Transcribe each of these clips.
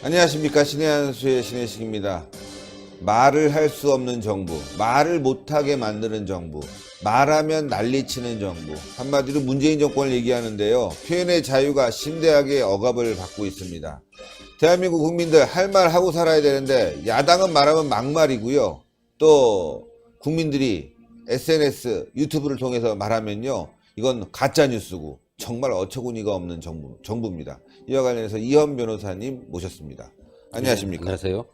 안녕하십니까. 신의 한수의 신혜식입니다. 말을 할 수 없는 정부, 말을 못하게 만드는 정부, 말하면 난리치는 정부, 한마디로 문재인 정권을 얘기하는데요. 표현의 자유가 심대하게 억압을 받고 있습니다. 대한민국 국민들 할 말 하고 살아야 되는데 야당은 말하면 막말이고요. 또 국민들이 SNS, 유튜브를 통해서 말하면요, 이건 가짜뉴스고 정말 어처구니가 없는 정부입니다. 이와 관련해서 이현 변호사님 모셨습니다. 안녕하십니까? 안녕하세요.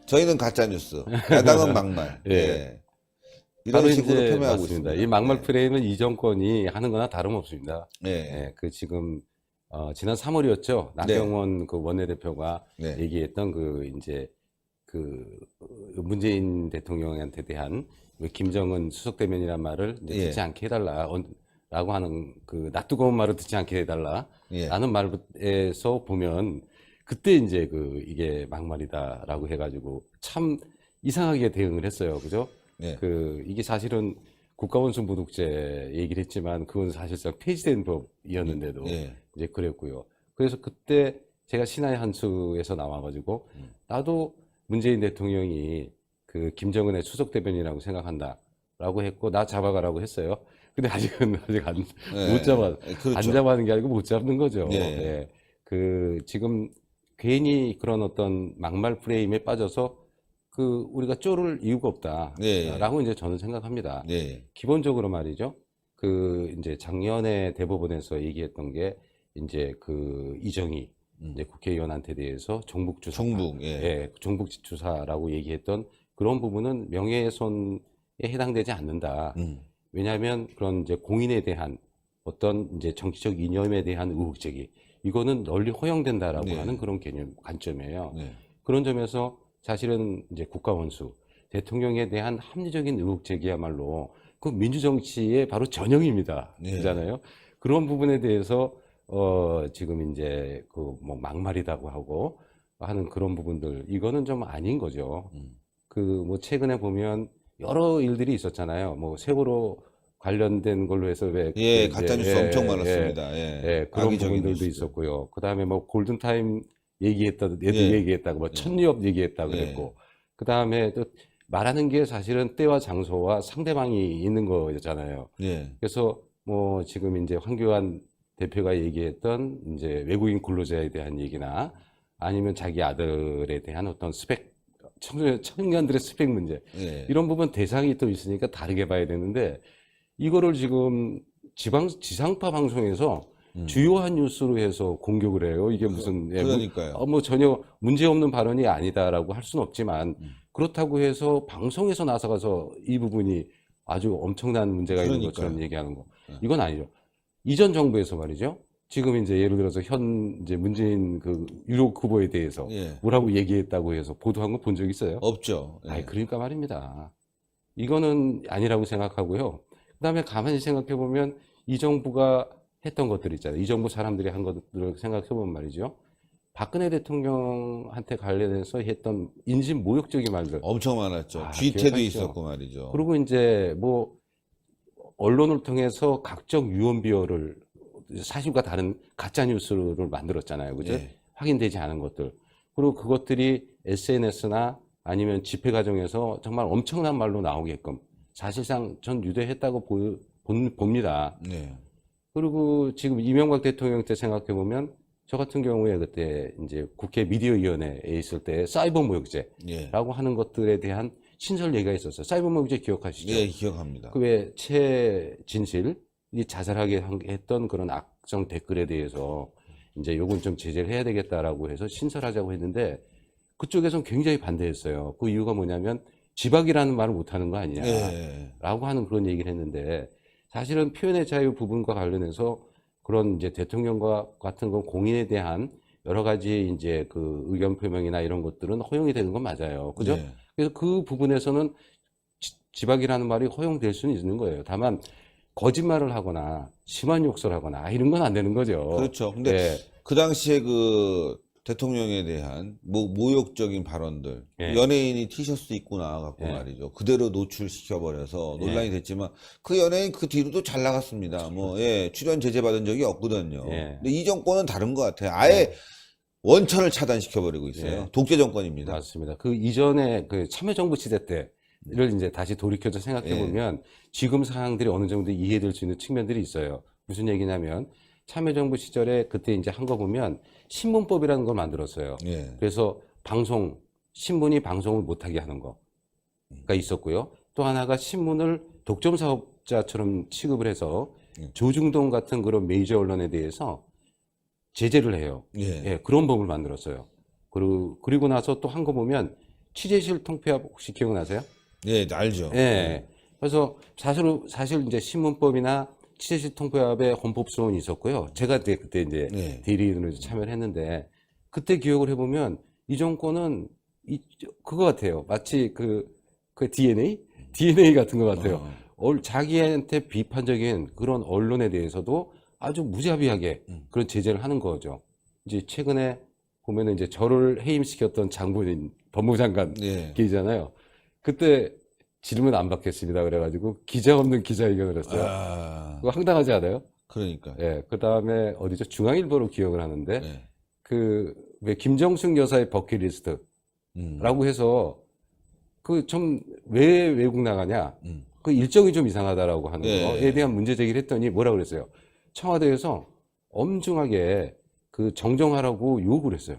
저희는 가짜뉴스, 야당은 막말. 예. 예. 이런 식으로 표명하고 맞습니다. 있습니다. 이 막말 예. 프레임은 이 정권이 하는 거나 다름없습니다. 예. 예, 그 지금 지난 3월이었죠. 나경원 그 원내대표가 네. 얘기했던 문재인 대통령한테 대한 김정은 수석대면이라는 말을 이제 예. 듣지 않게 해달라. 라고 하는 그 낯뜨거운 말을 듣지 않게 해달라. 예. 라는 말에서 보면 그때 이제 이게 막말이다라고 해가지고 참 이상하게 대응을 했어요. 그죠? 예. 이게 사실은 국가원수모독죄 얘기를 했지만 그건 사실상 폐지된 법이었는데도 예. 이제 그랬고요. 그래서 그때 제가 신하의 한수에서 나와가지고 나도 문재인 대통령이 그 김정은의 수석대변이라고 생각한다라고 했고 나 잡아가라고 했어요. 근데 아직 못 그렇죠. 안 잡아는 게 아니고 못 잡는 거죠. 예. 예. 지금 괜히 그런 어떤 막말 프레임에 빠져서 우리가 쪼를 이유가 없다라고 이제 저는 생각합니다. 예. 기본적으로 말이죠. 이제 작년에 대법원에서 얘기했던 게 이제 이정희 이제 국회의원한테 대해서 종북주사, 예, 종북주사라고 얘기했던 그런 부분은 명예훼손에 해당되지 않는다. 왜냐하면 그런 이제 공인에 대한 어떤 이제 정치적 이념에 대한 의혹 제기, 이거는 널리 허용된다라고 네. 하는 그런 관점이에요. 네. 그런 점에서 사실은 이제 국가원수, 대통령에 대한 합리적인 의혹 제기야말로 그 민주정치의 바로 전형입니다. 네. 그잖아요. 그런 부분에 대해서 지금 이제 뭐 막말이라고 하고 하는 그런 부분들, 이거는 좀 아닌 거죠. 뭐 최근에 보면 여러 일들이 있었잖아요. 뭐 세월호 관련된 걸로 해서 가짜뉴스 엄청 많았습니다. 그런 부분들도 뉴스. 있었고요. 그 다음에 뭐 골든타임 얘기했다고, 얘기했다고, 뭐 천리업 얘기했다고 그랬고, 그 다음에 또 말하는 게 사실은 때와 장소와 상대방이 있는 거잖아요. 그래서 뭐 지금 이제 황교안 대표가 얘기했던 이제 외국인 근로자에 대한 얘기나 아니면 자기 아들에 대한 어떤 청년들의 스펙 문제, 이런 부분 대상이 또 있으니까 다르게 봐야 되는데, 이거를 지금 지상파 방송에서 주요한 뉴스로 해서 공격을 해요. 이게 무슨, 그러니까요. 뭐 전혀 문제 없는 발언이 아니다라고 할 수는 없지만, 그렇다고 해서 방송에서 나서가서 이 부분이 아주 엄청난 문제가 있는 것처럼 얘기하는 거, 이건 아니죠. 이전 정부에서 말이죠. 지금 이제 예를 들어서 이제 문재인 유력 후보에 대해서 뭐라고 얘기했다고 해서 보도한 거 본 적 있어요? 없죠. 그러니까 말입니다. 이거는 아니라고 생각하고요. 그 다음에 가만히 생각해 보면 이 정부가 했던 것들 있잖아요. 이 정부 사람들이 한 것들을 생각해 보면 말이죠. 박근혜 대통령한테 관련해서 했던 인신 모욕적인 말들 엄청 많았죠. 귀태도 기억하시죠? 있었고 말이죠. 그리고 이제 뭐 언론을 통해서 각종 유언비어를 사실과 다른 가짜 뉴스를 만들었잖아요. 그죠? 확인되지 않은 것들. 그리고 그것들이 SNS나 아니면 집회 과정에서 정말 엄청난 말로 나오게끔 사실상 전 유대했다고 봅니다. 그리고 지금 이명박 대통령 때 생각해 보면 저 같은 경우에 그때 이제 국회 미디어위원회에 있을 때 사이버 모욕죄라고 하는 것들에 대한 신설 얘기가 있었어요. 사이버 모욕죄 기억하시죠? 기억합니다. 왜 최진실이 자살하게 했던 그런 악성 댓글에 대해서 이제 요건 좀 제재를 해야 되겠다라고 해서 신설하자고 했는데 그쪽에서는 굉장히 반대했어요. 그 이유가 뭐냐면 지박이라는 말을 못하는 거 아니냐라고 하는 그런 얘기를 했는데, 사실은 표현의 자유 부분과 관련해서 그런 이제 대통령과 같은 건 공인에 대한 여러 가지 이제 의견 표명이나 이런 것들은 허용이 되는 건 맞아요. 그죠? 그래서 그 부분에서는 지박이라는 말이 허용될 수는 있는 거예요. 다만 거짓말을 하거나 심한 욕설을 하거나 이런 건 안 되는 거죠. 그렇죠. 근데 그 당시에 대통령에 대한 모욕적인 발언들, 예. 연예인이 티셔츠 입고 나와갖고 예. 말이죠. 그대로 노출시켜버려서 논란이 됐지만 그 연예인 그 뒤로도 잘 나갔습니다. 예, 출연 제재 받은 적이 없거든요. 예. 근데 이 정권은 다른 것 같아요. 아예 원천을 차단시켜버리고 있어요. 예. 독재 정권입니다. 맞습니다. 그 이전에 그 참여정부 시대 때를 이제 다시 돌이켜서 생각해 보면 지금 상황들이 어느 정도 이해될 수 있는 측면들이 있어요. 무슨 얘기냐면 참여정부 시절에 그때 이제 한 거 보면 신문법이라는 걸 만들었어요. 예. 그래서 신문이 방송을 못하게 하는 거가 있었고요. 또 하나가 신문을 독점 사업자처럼 취급을 해서 조중동 같은 그런 메이저 언론에 대해서 제재를 해요. 예. 그런 법을 만들었어요. 그리고 나서 또 한 거 보면 취재실 통폐합 혹시 기억나세요? 예, 알죠. 그래서 사실 이제 신문법이나 취재실 통폐합에 헌법소원이 있었고요. 제가 그때 이제 대리인으로 참여를 했는데 그때 기억을 해보면 이 정권은 그거 같아요. 마치 그 DNA 같은 것 같아요. 자기한테 비판적인 그런 언론에 대해서도 아주 무자비하게 그런 제재를 하는 거죠. 이제 최근에 보면은 이제 저를 해임시켰던 장본인 법무장관 계시잖아요. 그때 질문 안 받겠습니다. 그래가지고 기자 없는 기자회견을 했어요. 그거 황당하지 않아요? 그러니까. 그 다음에 어디죠? 중앙일보로 기억을 하는데 왜 김정숙 여사의 버킷리스트라고 해서 그 좀 왜 외국 나가냐? 그 일정이 좀 이상하다라고 하는 거에 대한 문제 제기를 했더니 뭐라 그랬어요? 청와대에서 엄중하게 그 정정하라고 요구를 했어요.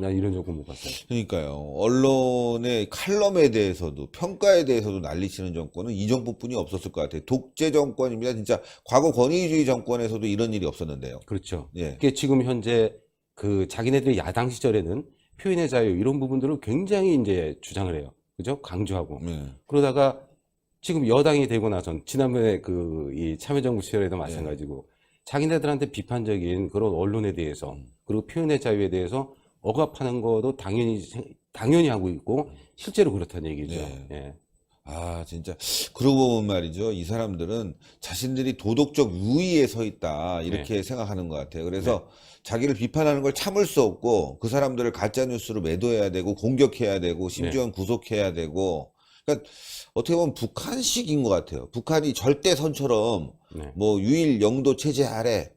난 이런 정권 못 봤어요. 그러니까요. 언론의 칼럼에 대해서도 평가에 대해서도 난리치는 정권은 이 정부뿐이 없었을 것 같아요. 독재 정권입니다. 진짜 과거 권위주의 정권에서도 이런 일이 없었는데요. 그렇죠. 그게 지금 현재 그 자기네들이 야당 시절에는 표현의 자유 이런 부분들을 굉장히 이제 주장을 해요. 그죠? 강조하고. 그러다가 지금 여당이 되고 나선 지난번에 이 참여정부 시절에도 마찬가지고 자기네들한테 비판적인 그런 언론에 대해서 그리고 표현의 자유에 대해서 억압하는 것도 당연히 하고 있고 실제로 그렇다는 얘기죠. 진짜 그러고 보면 말이죠. 이 사람들은 자신들이 도덕적 우위에 서 있다 이렇게 생각하는 것 같아요. 그래서 자기를 비판하는 걸 참을 수 없고 그 사람들을 가짜 뉴스로 매도해야 되고 공격해야 되고 심지어는 구속해야 되고. 그러니까 어떻게 보면 북한식인 것 같아요. 북한이 절대선처럼 유일 영도 체제 아래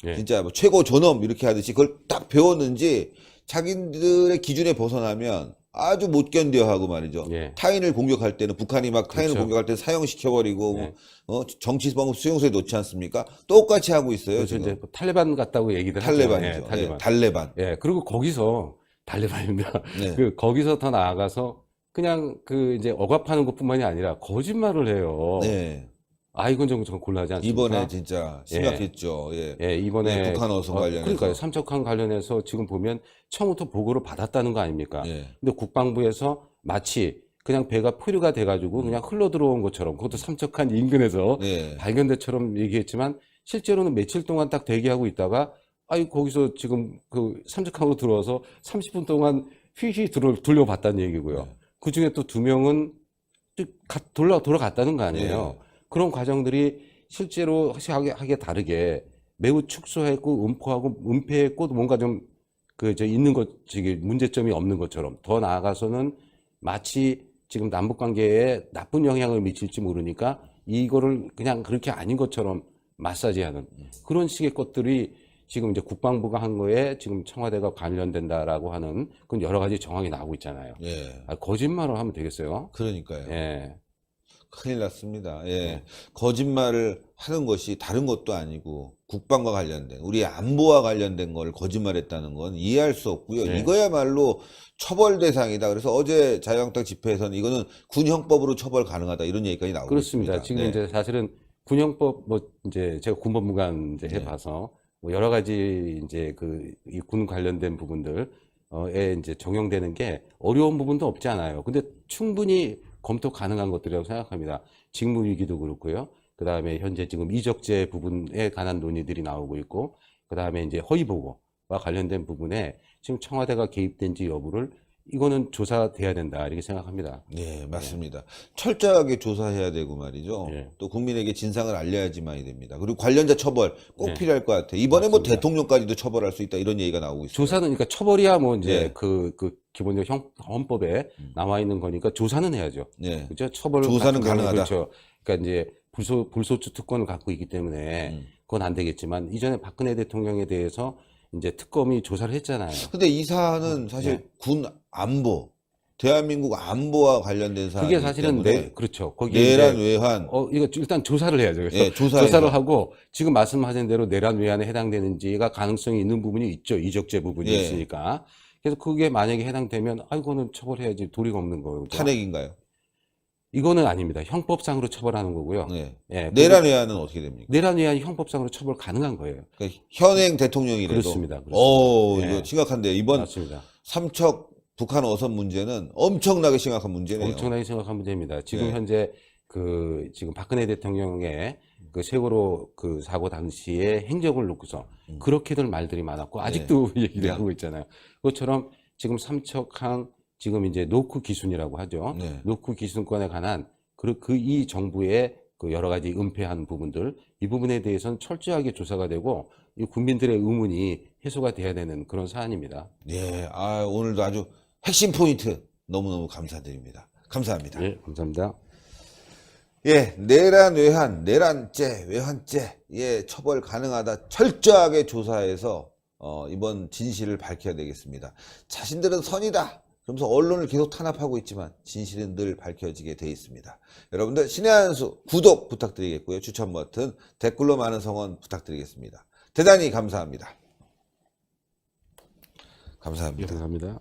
진짜 최고 존엄 이렇게 하듯이 그걸 딱 배웠는지 자기들의 기준에 벗어나면 아주 못 견뎌하고 말이죠. 타인을 공격할 때는 북한이 막 타인을 공격할 때 사형시켜버리고 정치범 수용소에 놓지 않습니까? 똑같이 하고 있어요. 지금. 이제 탈레반 같다고 얘기들 탈레반이죠. 하죠. 탈레반. 그리고 거기서 탈레반입니다. 거기서 더 나아가서 그냥 이제 억압하는 것뿐만이 아니라 거짓말을 해요. 이건 좀 곤란하지 않습니까? 이번에 진짜 심각했죠. 이번에 북한 어선 관련해서. 그러니까요. 삼척항 관련해서 지금 보면 처음부터 보고를 받았다는 거 아닙니까? 근데 국방부에서 마치 그냥 배가 표류가 돼가지고 그냥 흘러 들어온 것처럼 그것도 삼척항 인근에서 발견대처럼 얘기했지만 실제로는 며칠 동안 딱 대기하고 있다가 거기서 지금 그 삼척항으로 들어와서 30분 동안 휘휘 돌려봤다는 얘기고요. 그 중에 또 2명은 돌아갔다는 거 아니에요. 그런 과정들이 실제로 하게 다르게 매우 축소했고 은폐했고 뭔가 좀 있는 문제점이 없는 것처럼 더 나아가서는 마치 지금 남북 관계에 나쁜 영향을 미칠지 모르니까 이거를 그냥 그렇게 아닌 것처럼 마사지하는 그런 식의 것들이 지금 이제 국방부가 한 거에 지금 청와대가 관련된다라고 하는 그런 여러 가지 정황이 나오고 있잖아요. 거짓말을 하면 되겠어요? 그러니까요. 큰일 났습니다. 거짓말을 하는 것이 다른 것도 아니고 국방과 관련된 우리 안보와 관련된 걸 거짓말했다는 건 이해할 수 없고요. 이거야말로 처벌 대상이다. 그래서 어제 자유한국당 집회에서는 이거는 군형법으로 처벌 가능하다 이런 얘기까지 나오고 그렇습니다. 있습니다. 지금 이제 사실은 군형법 이제 제가 군법무관 이제 해봐서 여러 가지 이제 이 군 관련된 부분들에 이제 적용되는 게 어려운 부분도 없지 않아요. 근데 충분히 검토 가능한 것들이라고 생각합니다. 직무유기도 그렇고요. 그 다음에 현재 지금 이적재 부분에 관한 논의들이 나오고 있고, 그 다음에 이제 허위보고와 관련된 부분에 지금 청와대가 개입된지 여부를 이거는 조사돼야 된다 이렇게 생각합니다. 네, 맞습니다. 철저하게 조사해야 되고 말이죠. 예. 또 국민에게 진상을 알려야지만이 됩니다. 그리고 관련자 처벌 꼭 예. 필요할 것 같아요. 이번에 뭐 맞습니다. 대통령까지도 처벌할 수 있다 이런 얘기가 나오고 있어요. 조사는 그러니까 처벌이야 뭐 이제 예. 그 기본적 헌법에 나와 있는 거니까 조사는 해야죠. 네. 그렇죠? 처벌 조사는 같은 경우는 가능하다. 그렇죠. 그러니까 이제 불소추 특권을 갖고 있기 때문에 그건 안 되겠지만 이전에 박근혜 대통령에 대해서 이제 특검이 조사를 했잖아요. 근데 이 사안은 사실 네. 군 안보, 대한민국 안보와 관련된 사안이기 그게 사실은 때문에 그렇죠. 거기에 내란 이제 외환, 이거 일단 조사를 해야죠. 그래서 예, 조사해서. 조사를 하고 지금 말씀하신 대로 내란 외환에 해당되는지가 가능성이 있는 부분이 있죠. 이적죄 부분이 예. 있으니까. 그래서 그게 만약에 해당되면 이거는 처벌해야지 도리가 없는 거죠. 탄핵인가요? 이거는 아닙니다. 형법상으로 처벌하는 거고요. 네. 예, 내란 외환은 어떻게 됩니까? 내란 외환이 형법상으로 처벌 가능한 거예요. 그러니까 현행 대통령이라도. 그렇습니다. 오, 예. 이거 심각한데 이번 맞습니다. 삼척 북한 어선 문제는 엄청나게 심각한 문제네요. 엄청나게 심각한 문제입니다. 지금 네. 현재 지금 박근혜 대통령의 그 세월호 그 사고 당시에 행적을 놓고서 그렇게들 말들이 많았고 아직도 얘기를 네. 하고 있잖아요. 그것처럼 지금 삼척항 지금 이제 노크 기순이라고 하죠. 네. 노크 기순권에 관한 이 정부의 그 여러 가지 은폐한 부분들 이 부분에 대해서는 철저하게 조사가 되고 이 국민들의 의문이 해소가 돼야 되는 그런 사안입니다. 예, 오늘도 아주 핵심 포인트 너무너무 감사드립니다. 감사합니다. 예, 감사합니다. 예, 내란 외환, 내란죄, 외환죄, 예, 처벌 가능하다. 철저하게 조사해서 이번 진실을 밝혀야 되겠습니다. 자신들은 선이다. 그러면서 언론을 계속 탄압하고 있지만 진실은 늘 밝혀지게 돼 있습니다. 여러분들 신의 한 수 구독 부탁드리겠고요. 추천 버튼, 댓글로 많은 성원 부탁드리겠습니다. 대단히 감사합니다. 예, 감사합니다. 감사합니다.